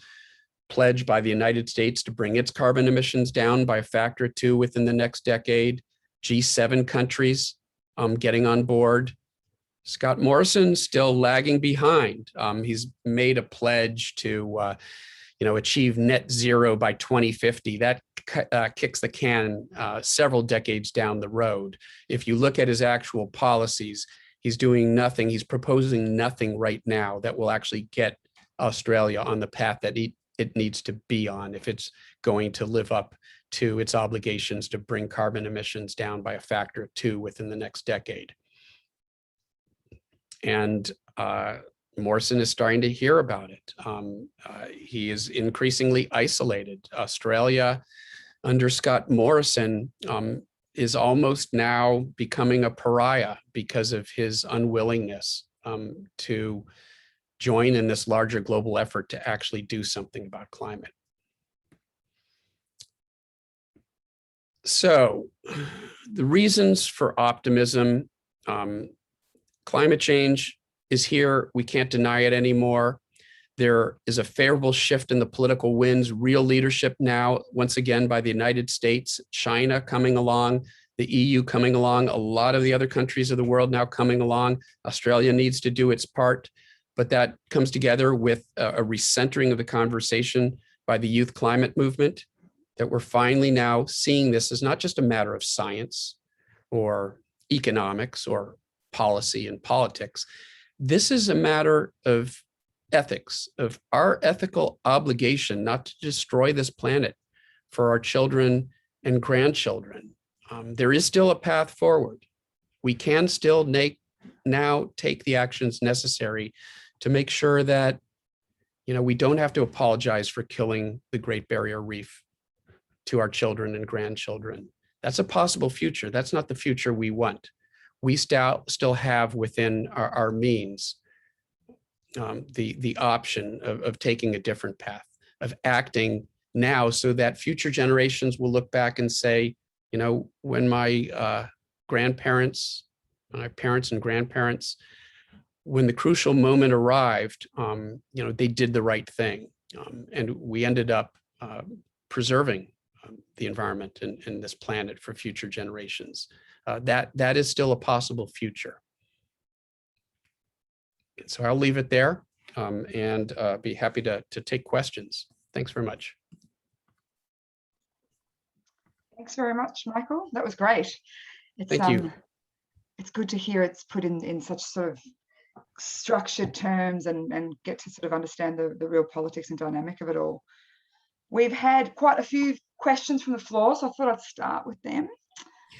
pledge by the United States to bring its carbon emissions down by a factor of 2 within the next decade. G7 countries getting on board. Scott Morrison still lagging behind. He's made a pledge to achieve net zero by 2050. That kicks the can several decades down the road. If you look at his actual policies, he's doing nothing. He's proposing nothing right now that will actually get Australia on the path that it needs to be on if it's going to live up to its obligations to bring carbon emissions down by a factor of 2 within the next decade. And Morrison is starting to hear about it. He is increasingly isolated. Australia, under Scott Morrison, is almost now becoming a pariah because of his unwillingness to join in this larger global effort to actually do something about climate. So the reasons for optimism, climate change is here. We can't deny it anymore. There is a favorable shift in the political winds, real leadership now, once again, by the United States, China coming along, the EU coming along, a lot of the other countries of the world now coming along. Australia needs to do its part, but that comes together with a recentering of the conversation by the youth climate movement, that we're finally now seeing this as not just a matter of science or economics or policy and politics. This is a matter of ethics, of our ethical obligation not to destroy this planet for our children and grandchildren. There is still a path forward. We can still now take the actions necessary to make sure that we don't have to apologize for killing the Great Barrier Reef to our children and grandchildren. That's a possible future. That's not the future we want. We still have within our means the option of taking a different path, of acting now so that future generations will look back and say, when my grandparents, my parents and grandparents, when the crucial moment arrived, they did the right thing. And we ended up preserving the environment and this planet for future generations. That is still a possible future. So I'll leave it there and be happy to take questions. Thanks very much. Thanks very much, Michael. That was great. Thank you. It's good to hear it's put in such sort of structured terms and get to sort of understand the real politics and dynamic of it all. We've had quite a few questions from the floor, so I thought I'd start with them.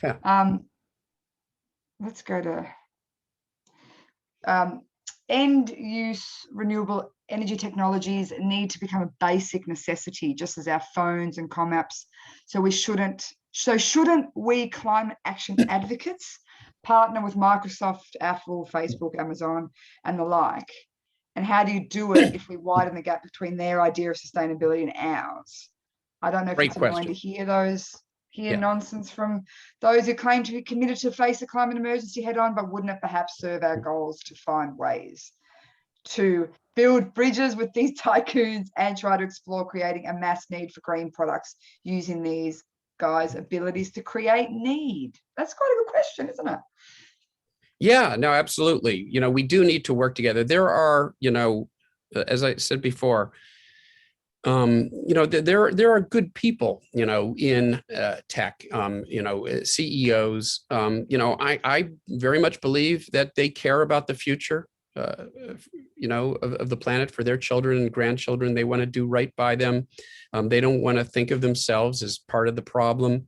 Yeah. Let's go to end-use renewable energy technologies need to become a basic necessity, just as our phones and comm apps. So shouldn't we climate action advocates partner with Microsoft, Apple, Facebook, Amazon, and the like? And how do you do it if we widen the gap between their idea of sustainability and ours? I don't know if it's annoying to hear nonsense from those who claim to be committed to face the climate emergency head on, but wouldn't it perhaps serve our goals to find ways to build bridges with these tycoons and try to explore creating a mass need for green products using these guys' abilities to create need? That's quite a good question, isn't it? Yeah, no, absolutely. We do need to work together. There are, as I said before, there are good people, in tech, CEOs. I very much believe that they care about the future, of the planet for their children and grandchildren. They want to do right by them. They don't want to think of themselves as part of the problem.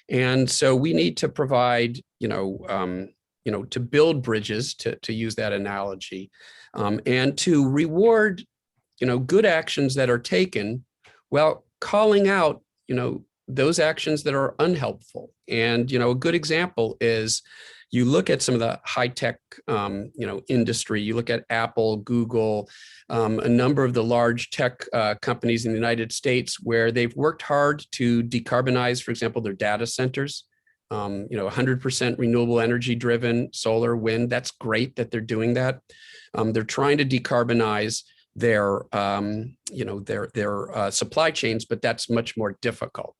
And so we need to provide, to build bridges, to use that analogy, and to reward good actions that are taken, while calling out, those actions that are unhelpful. And, a good example is you look at some of the high tech, industry, you look at Apple, Google, a number of the large tech companies in the United States where they've worked hard to decarbonize, for example, their data centers. 100% renewable energy driven, solar, wind. That's great that they're doing that. They're trying to decarbonize their supply chains, but that's much more difficult.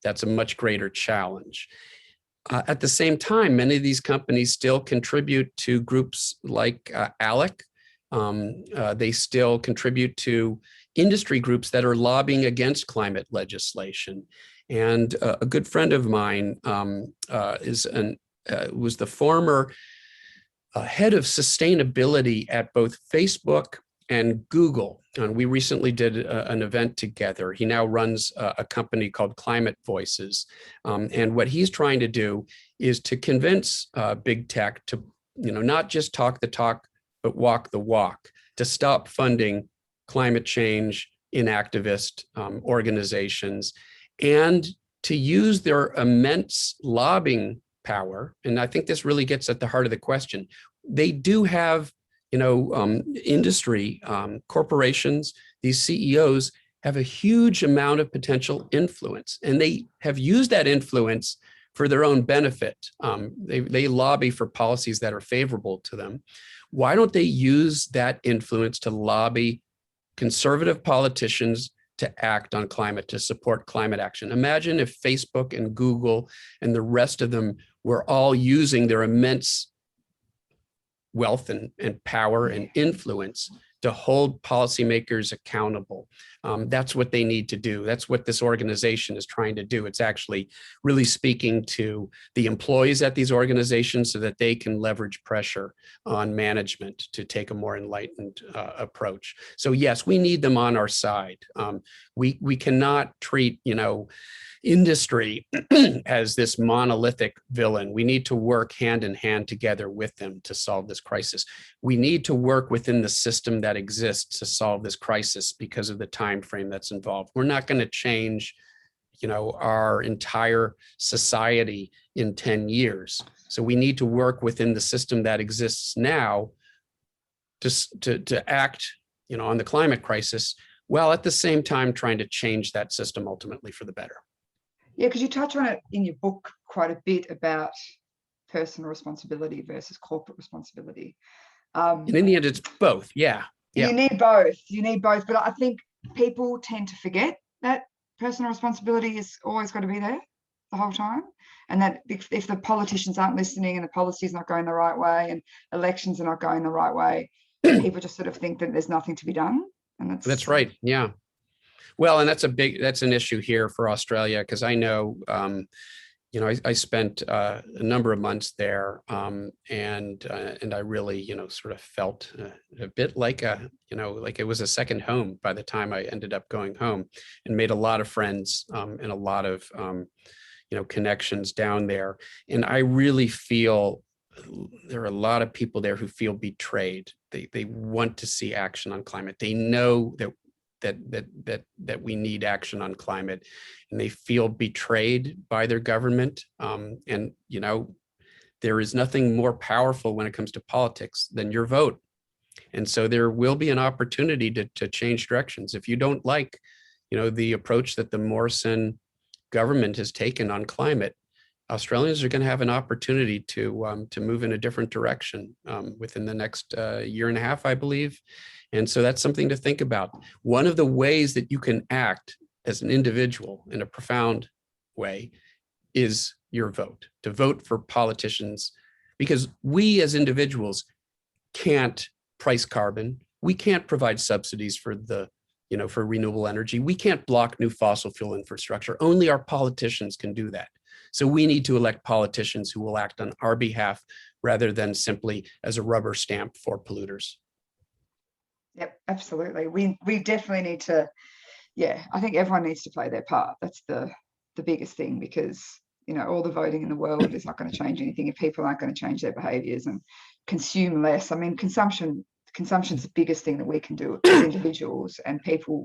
That's a much greater challenge. At the same time, many of these companies still contribute to groups like ALEC. They still contribute to industry groups that are lobbying against climate legislation. And a good friend of mine was the former head of sustainability at both Facebook and Google. And we recently did an event together. He now runs a company called Climate Voices. And what he's trying to do is to convince big tech to, not just talk the talk, but walk the walk, to stop funding climate change inactivist organizations, and to use their immense lobbying power. And I think this really gets at the heart of the question. They do have, industry, corporations, these CEOs have a huge amount of potential influence, and they have used that influence for their own benefit. They lobby for policies that are favorable to them. Why don't they use that influence to lobby conservative politicians to act on climate, to support climate action? Imagine if Facebook and Google and the rest of them were all using their immense wealth and power and influence to hold policymakers accountable. That's what they need to do. That's what this organization is trying to do. It's actually really speaking to the employees at these organizations so that they can leverage pressure on management to take a more enlightened approach. So yes, we need them on our side. We cannot treat, industry as this monolithic villain. We need to work hand in hand together with them to solve this crisis. We need to work within the system that exists to solve this crisis because of the time frame that's involved. We're not going to change, our entire society in 10 years. So we need to work within the system that exists now to act, on the climate crisis, while at the same time trying to change that system ultimately for the better. Yeah, because you touch on it in your book quite a bit about personal responsibility versus corporate responsibility. And in the end, it's both. Yeah. You need both. You need both. But I think people tend to forget that personal responsibility is always got to be there the whole time. And that if the politicians aren't listening and the policy is not going the right way and elections are not going the right way, people just sort of think that there's nothing to be done. And that's right. Yeah. Well, and that's an issue here for Australia, because I know, I spent a number of months there, and I really, sort of felt a bit like like it was a second home by the time I ended up going home, and made a lot of friends and a lot of, connections down there. And I really feel there are a lot of people there who feel betrayed. They want to see action on climate. They know that we need action on climate, and they feel betrayed by their government. And there is nothing more powerful when it comes to politics than your vote. And so there will be an opportunity to change directions. If you don't like, the approach that the Morrison government has taken on climate, Australians are going to have an opportunity to move in a different direction within the next year and a half, I believe. And so that's something to think about. One of the ways that you can act as an individual in a profound way is your vote, to vote for politicians, because we as individuals can't price carbon. We can't provide subsidies for for renewable energy. We can't block new fossil fuel infrastructure. Only our politicians can do that. So we need to elect politicians who will act on our behalf rather than simply as a rubber stamp for polluters. Yep, absolutely. We definitely need to, I think everyone needs to play their part. That's the biggest thing, because, all the voting in the world is not going to change anything if people aren't going to change their behaviors and consume less. I mean, consumption's the biggest thing that we can do as individuals, and people,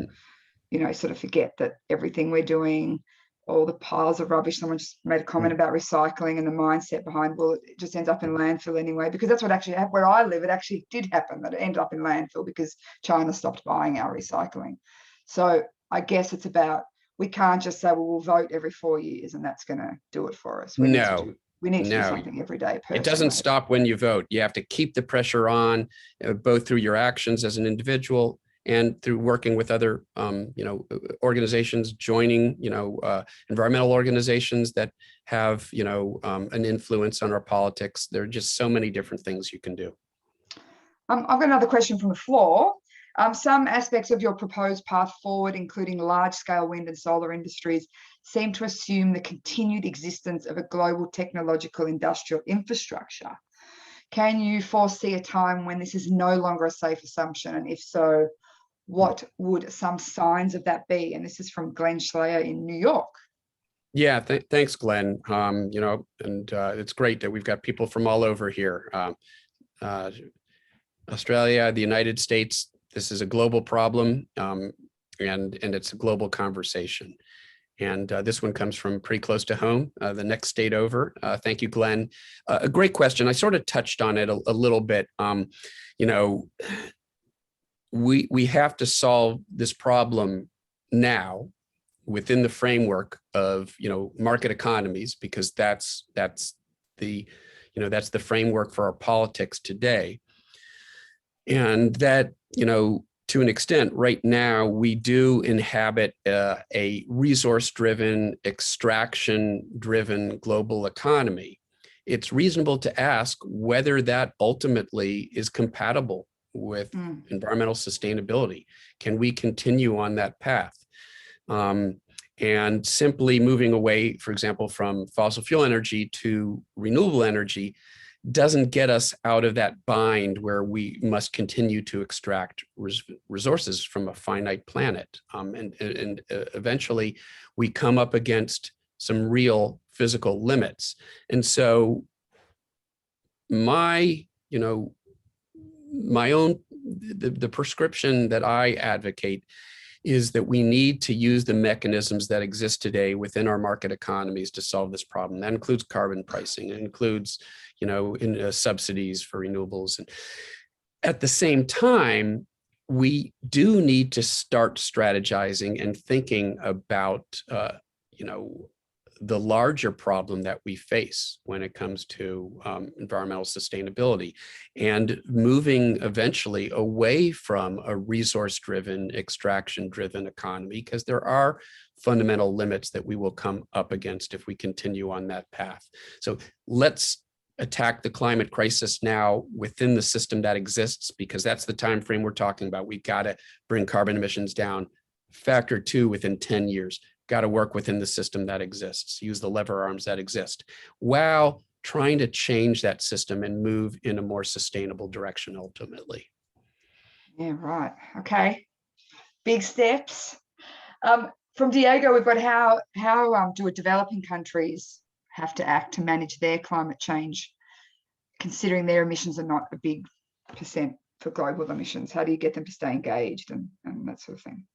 sort of forget that everything we're doing, all the piles of rubbish. Someone just made a comment about recycling and the mindset behind, well, it just ends up in landfill anyway, because that's what actually happened. Where I live, it actually did happen, that it ended up in landfill because China stopped buying our recycling. So I guess it's about we can't just say, well, we'll vote every 4 years and that's going to do it for us. We need to do something every day personally. It doesn't stop when you vote. You have to keep the pressure on, both through your actions as an individual and through working with other, organizations, joining, environmental organizations that have, an influence on our politics. There are just so many different things you can do. I've got another question from the floor. Some aspects of your proposed path forward, including large-scale wind and solar industries, seem to assume the continued existence of a global technological industrial infrastructure. Can you foresee a time when this is no longer a safe assumption? And if so, what would some signs of that be? And this is from Glenn Schleyer in New York. Yeah, thanks, Glenn. It's great that we've got people from all over here. Australia, the United States, this is a global problem, and it's a global conversation. And this one comes from pretty close to home, the next state over. Thank you, Glenn. A great question. I sort of touched on it a little bit. We have to solve this problem now within the framework of market economies, because that's the framework for our politics today. And that, to an extent right now, we do inhabit a resource-driven, extraction-driven global economy. It's reasonable to ask whether that ultimately is compatible with environmental sustainability. Can we continue on that path? And simply moving away, for example, from fossil fuel energy to renewable energy doesn't get us out of that bind where we must continue to extract resources from a finite planet. And eventually we come up against some real physical limits. And so the prescription that I advocate is that we need to use the mechanisms that exist today within our market economies to solve this problem. That includes carbon pricing. It includes, subsidies for renewables. And at the same time, we do need to start strategizing and thinking about, the larger problem that we face when it comes to environmental sustainability, and moving eventually away from a resource-driven, extraction-driven economy, because there are fundamental limits that we will come up against if we continue on that path. So let's attack the climate crisis now within the system that exists, because that's the time frame we're talking about. We've got to bring carbon emissions down factor 2 within 10 years. Got to work within the system that exists, use the lever arms that exist, while trying to change that system and move in a more sustainable direction ultimately. Yeah, right. Okay. Big steps. From Diego, we've got how do developing countries have to act to manage their climate change, considering their emissions are not a big percent for global emissions? How do you get them to stay engaged and that sort of thing?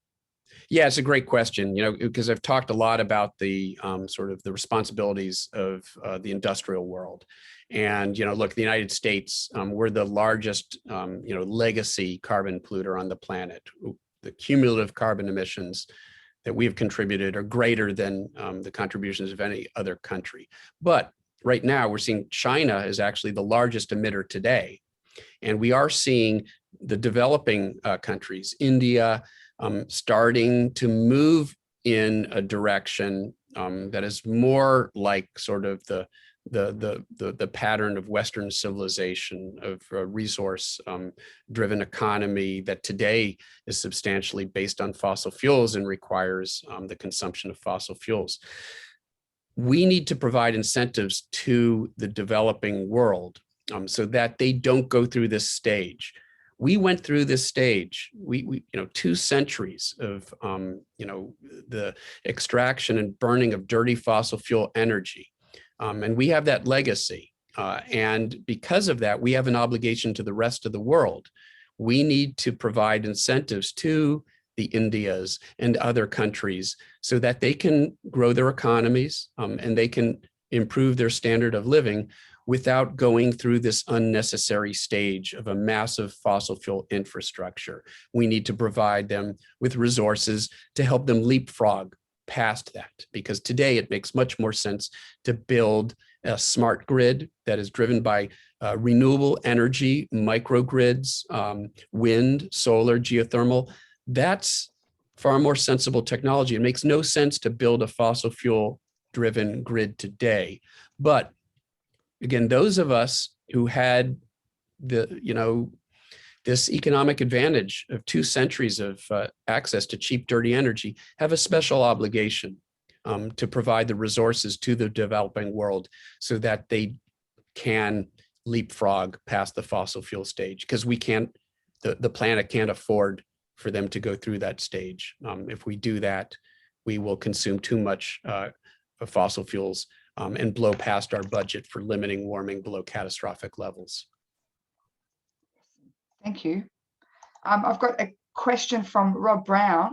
Yeah, it's a great question, because I've talked a lot about the sort of the responsibilities of the industrial world. And, look, the United States, we're the largest, legacy carbon polluter on the planet. The cumulative carbon emissions that we have contributed are greater than the contributions of any other country. But right now we're seeing China is actually the largest emitter today. And we are seeing the developing countries, India, starting to move in a direction that is more like sort of the pattern of Western civilization, of a resource driven economy that today is substantially based on fossil fuels and requires the consumption of fossil fuels. We need to provide incentives to the developing world so that they don't go through this stage. We went through this stage. We 2 centuries of the extraction and burning of dirty fossil fuel energy, and we have that legacy. And because of that, we have an obligation to the rest of the world. We need to provide incentives to the Indias and other countries so that they can grow their economies and they can improve their standard of living without going through this unnecessary stage of a massive fossil fuel infrastructure. We need to provide them with resources to help them leapfrog past that, because today it makes much more sense to build a smart grid that is driven by renewable energy, microgrids, wind, solar, geothermal. That's far more sensible technology. It makes no sense to build a fossil fuel driven grid today. But again, those of us who had this economic advantage of 2 centuries of access to cheap, dirty energy have a special obligation to provide the resources to the developing world so that they can leapfrog past the fossil fuel stage, because we can't, the planet can't afford for them to go through that stage. If we do that, we will consume too much of fossil fuels and blow past our budget for limiting warming below catastrophic levels. Thank you. I've got a question from Rob Brown.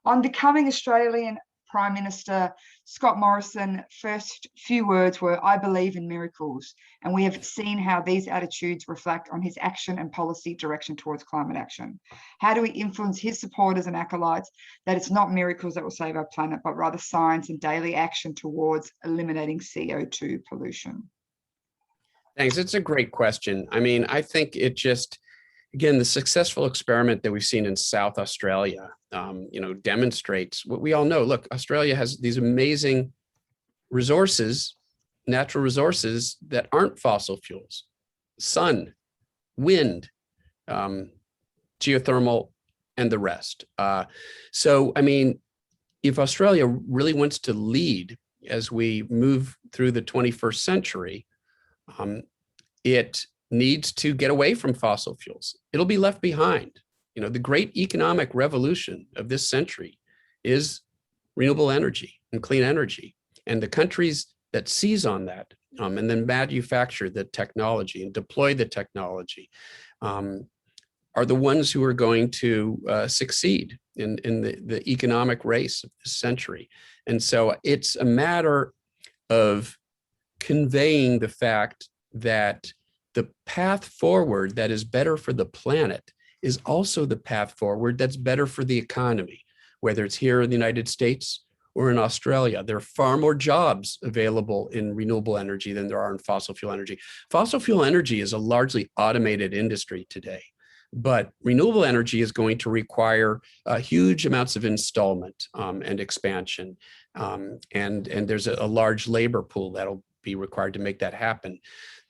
On becoming Australian Prime Minister, Scott Morrison, first few words were, "I believe in miracles." And we have seen how these attitudes reflect on his action and policy direction towards climate action. How do we influence his supporters and acolytes that it's not miracles that will save our planet, but rather science and daily action towards eliminating CO2 pollution? Thanks. It's a great question. I mean, I think it just, again, the successful experiment that we've seen in South Australia, demonstrates what we all know. Look, Australia has these amazing resources, natural resources that aren't fossil fuels: sun, wind, geothermal, and the rest. So, I mean, if Australia really wants to lead as we move through the 21st century, it needs to get away from fossil fuels. It'll be left behind. The great economic revolution of this century is renewable energy and clean energy. And the countries that seize on that and then manufacture the technology and deploy the technology are the ones who are going to succeed in the economic race of this century. And so it's a matter of conveying the fact that the path forward that is better for the planet is also the path forward that's better for the economy, whether it's here in the United States or in Australia. There are far more jobs available in renewable energy than there are in fossil fuel energy. Fossil fuel energy is a largely automated industry today, but renewable energy is going to require huge amounts of installment and expansion. And there's a large labor pool that'll be required to make that happen.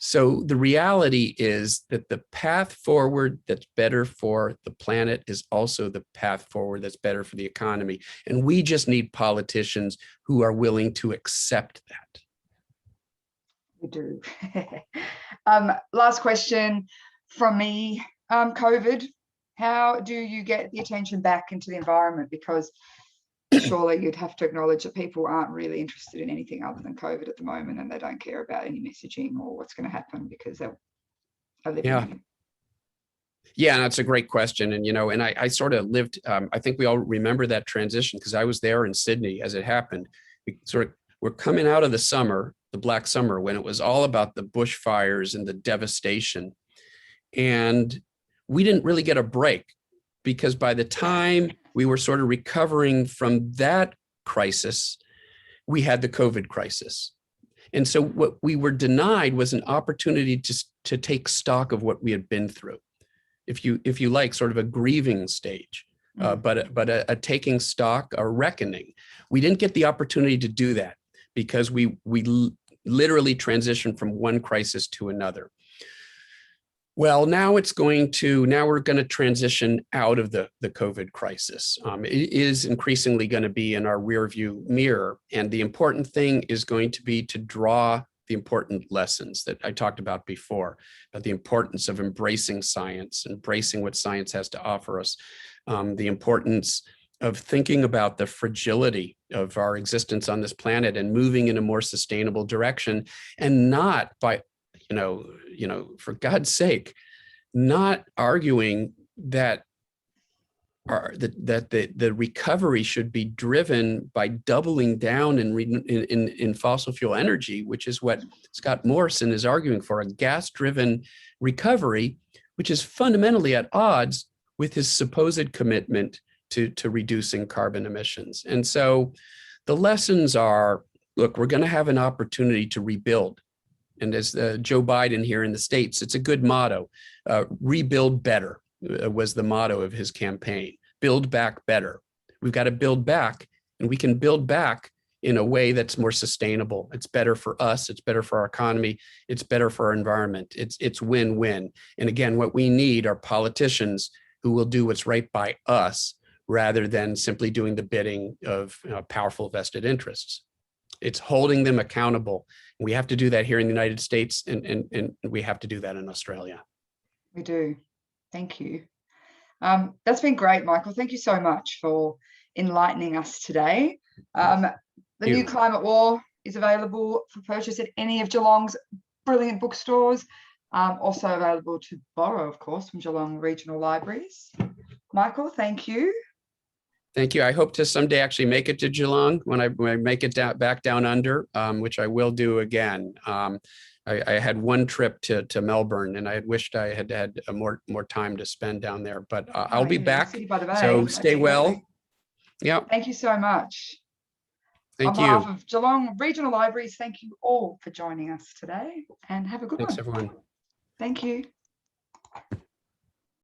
So the reality is that the path forward that's better for the planet is also the path forward that's better for the economy. And we just need politicians who are willing to accept that. We do. Last question from me. COVID, how do you get the attention back into the environment? Because surely you'd have to acknowledge that people aren't really interested in anything other than COVID at the moment, and they don't care about any messaging or what's going to happen because they're living in it. Yeah, and that's a great question. And, and I sort of lived, I think we all remember that transition because I was there in Sydney as it happened. We're coming out of the summer, the Black Summer, when it was all about the bushfires and the devastation. And we didn't really get a break because by the time we were sort of recovering from that crisis, we had the COVID crisis. And so what we were denied was an opportunity to take stock of what we had been through. If you like, sort of a grieving stage, but a taking stock, a reckoning. We didn't get the opportunity to do that because we literally transitioned from one crisis to another. Well, now we're going to transition out of the COVID crisis. It is increasingly going to be in our rear view mirror. And the important thing is going to be to draw the important lessons that I talked about before, about the importance of embracing science, embracing what science has to offer us, the importance of thinking about the fragility of our existence on this planet and moving in a more sustainable direction, and not by for God's sake, not arguing that the recovery should be driven by doubling down in fossil fuel energy, which is what Scott Morrison is arguing for, a gas-driven recovery, which is fundamentally at odds with his supposed commitment to reducing carbon emissions. And so The lessons are, look, we're going to have an opportunity to rebuild. And as Joe Biden here in the States, it's a good motto. Rebuild better was the motto of his campaign. Build back better. We've got to build back, and we can build back in a way that's more sustainable. It's better for us. It's better for our economy. It's better for our environment. It's win-win. And again, what we need are politicians who will do what's right by us rather than simply doing the bidding of powerful vested interests. It's holding them accountable. We have to do that here in the United States, and we have to do that in Australia. We do. Thank you. That's been great, Michael. Thank you so much for enlightening us today. The new Climate War is available for purchase at any of Geelong's brilliant bookstores. Also available to borrow, of course, from Geelong regional libraries. Michael, thank you. Thank you. I hope to someday actually make it to Geelong when I make it back down under, which I will do again. I had one trip to Melbourne, and I had wished I had had more time to spend down there, but I'll be back. So stay well. Yeah. Thank you so much. Thank you. On behalf of Geelong Regional Libraries, thank you all for joining us today, and have a good one. Thanks, everyone. Thank you.